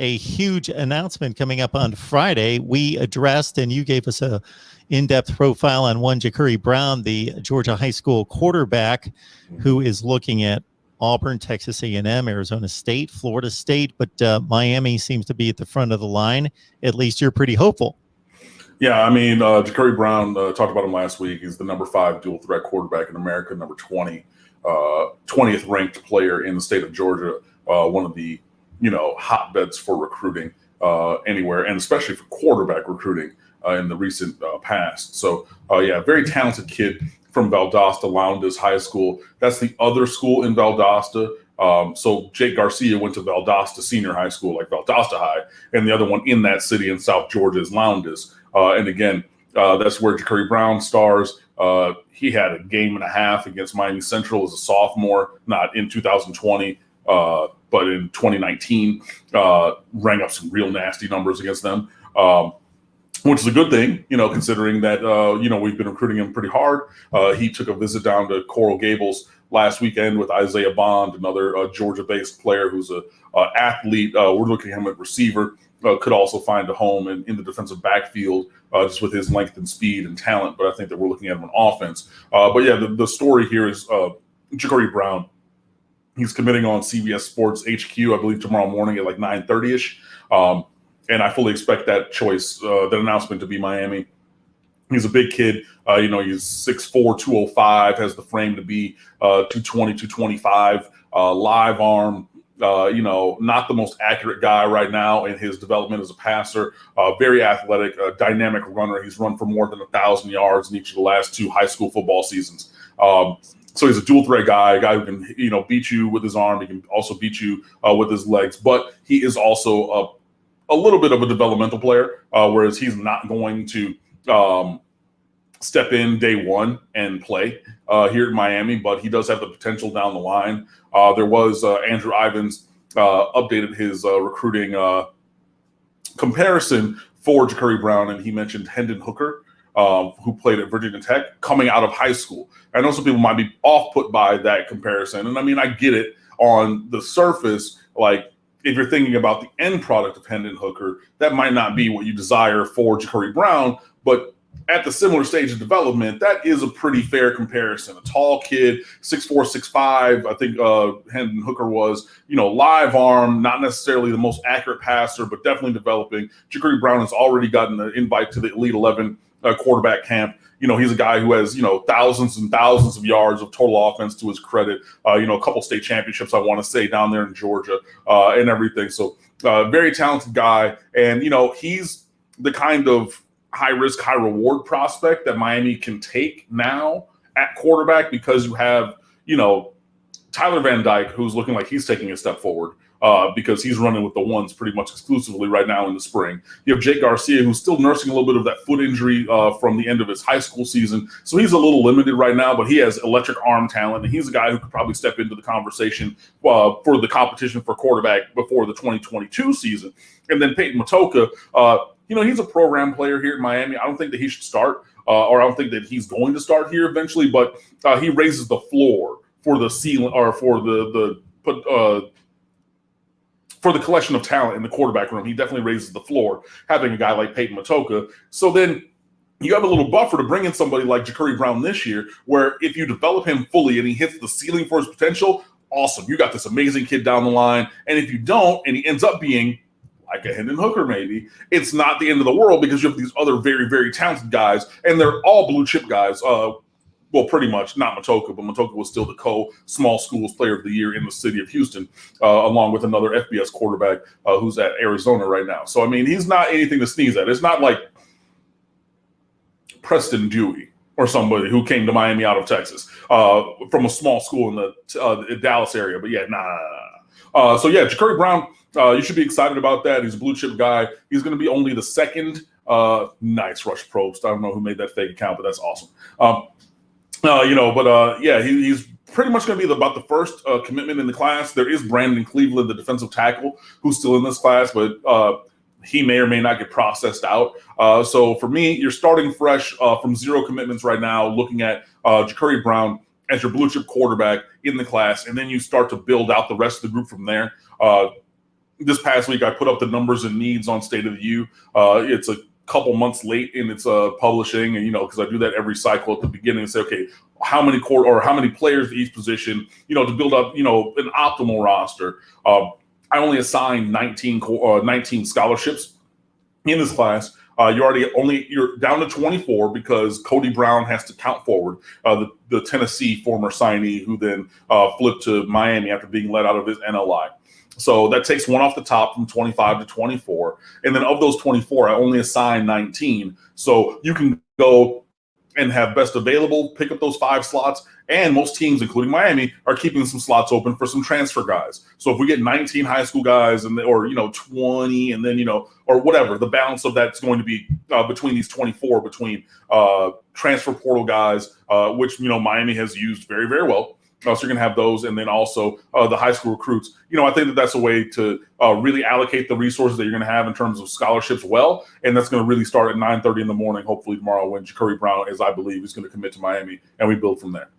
a huge announcement coming up on Friday. We addressed, and you gave us a in-depth profile on one Jacurri Brown, the Georgia high school quarterback, who is looking at Auburn, Texas A&M, Arizona State, Florida State, but Miami seems to be at the front of the line. At least you're pretty hopeful. Yeah, I mean, Jacurri Brown, talked about him last week. He's the number 5 dual threat quarterback in America, number 20, 20th ranked player in the state of Georgia, one of the, hotbeds for recruiting anywhere, and especially for quarterback recruiting in the recent past. So, very talented kid from Valdosta Lowndes High School. That's the other school in Valdosta. So Jake Garcia went to Valdosta Senior High School, like Valdosta High, and the other one in that city in South Georgia is Lowndes. And again, that's where Jacurri Brown stars. He had a game and a half against Miami Central as a sophomore, not in 2020, but in 2019, rang up some real nasty numbers against them, which is a good thing, considering that, we've been recruiting him pretty hard. He took a visit down to Coral Gables last weekend with Isaiah Bond, another Georgia-based player who's an athlete. We're looking at him at receiver. Could also find a home in the defensive backfield just with his length and speed and talent. But I think that we're looking at him on offense. The story here is Jacurri Brown. He's committing on CBS Sports HQ, I believe, tomorrow morning at like 9:30ish. And I fully expect that choice, that announcement, to be Miami. He's a big kid. He's 6'4", 205, has the frame to be 220, 225, live arm. Not the most accurate guy right now in his development as a passer. Very athletic, dynamic runner. He's run for more than 1,000 yards in each of the last 2 high school football seasons. So he's a dual threat guy, a guy who can, beat you with his arm. He can also beat you with his legs. But he is also a little bit of a developmental player, whereas he's not going to step in day one and play here in Miami, but he does have the potential down the line. There was Andrew Ivins updated his recruiting comparison for Jacurri Brown, and he mentioned Hendon Hooker, who played at Virginia Tech, coming out of high school. I know some people might be off-put by that comparison, and I mean, I get it on the surface. Like, if you're thinking about the end product of Hendon Hooker, that might not be what you desire for Jacurri Brown, but at the similar stage of development, that is a pretty fair comparison. A tall kid, 6'4", 6'5", I think Hendon Hooker was, live arm, not necessarily the most accurate passer, but definitely developing. Jacurri Brown has already gotten an invite to the Elite 11 quarterback camp. He's a guy who has, thousands and thousands of yards of total offense to his credit, a couple state championships, I want to say, down there in Georgia and everything. So very talented guy. And, he's the kind of high risk, high reward prospect that Miami can take now at quarterback, because you have, Tyler Van Dyke, who's looking like he's taking a step forward because he's running with the ones pretty much exclusively right now in the spring. You have Jake Garcia, who's still nursing a little bit of that foot injury from the end of his high school season. So he's a little limited right now, but he has electric arm talent, and he's a guy who could probably step into the conversation for the competition for quarterback before the 2022 season. And then Peyton Matoka, he's a program player here in Miami. I don't think that he should start, or I don't think that he's going to start here eventually, but he raises the floor for the ceiling, or for the collection of talent in the quarterback room. He definitely raises the floor, having a guy like Peyton Matoka. So then you have a little buffer to bring in somebody like Jacurri Brown this year, where if you develop him fully and he hits the ceiling for his potential, awesome. You got this amazing kid down the line. And if you don't, and he ends up being like a Hendon Hooker, maybe, it's not the end of the world, because you have these other very, very talented guys, and they're all blue chip guys. Well, pretty much, not Matoka, but Matoka was still the small schools player of the year in the city of Houston, along with another FBS quarterback who's at Arizona right now. So, I mean, he's not anything to sneeze at. It's not like Preston Dewey or somebody who came to Miami out of Texas from a small school in the Dallas area. But yeah, So yeah, Jacurri Brown, you should be excited about that. He's a blue chip guy. He's going to be only the second. Nice Rush Probst. I don't know who made that fake account, but that's awesome. He's pretty much going to be about the first commitment in the class. There is Brandon Cleveland, the defensive tackle, who's still in this class, but he may or may not get processed out. So for me, you're starting fresh from 0 commitments right now, looking at Jacurri Brown as your blue chip quarterback in the class, and then you start to build out the rest of the group from there. this past week, I put up the numbers and needs on State of the U. It's a couple months late in its publishing, and because I do that every cycle at the beginning and say, okay, how many players to each position, to build up, an optimal roster. I only assigned 19 scholarships in this class. You're down to 24 because Cody Brown has to count forward, the Tennessee former signee who then flipped to Miami after being let out of his NLI. So that takes one off the top from 25 to 24. And then of those 24, I only assign 19. So you can go and have best available, pick up those 5 slots. And most teams, including Miami, are keeping some slots open for some transfer guys. So if we get 19 high school guys or 20 and then, or whatever, the balance of that's going to be between these 24, between transfer portal guys, which, Miami has used very, very well. So you're going to have those, and then also the high school recruits. I think that's a way to really allocate the resources that you're going to have in terms of scholarships well, and that's going to really start at 9:30 in the morning, hopefully tomorrow, when Jacurri Brown, as I believe, is going to commit to Miami, and we build from there.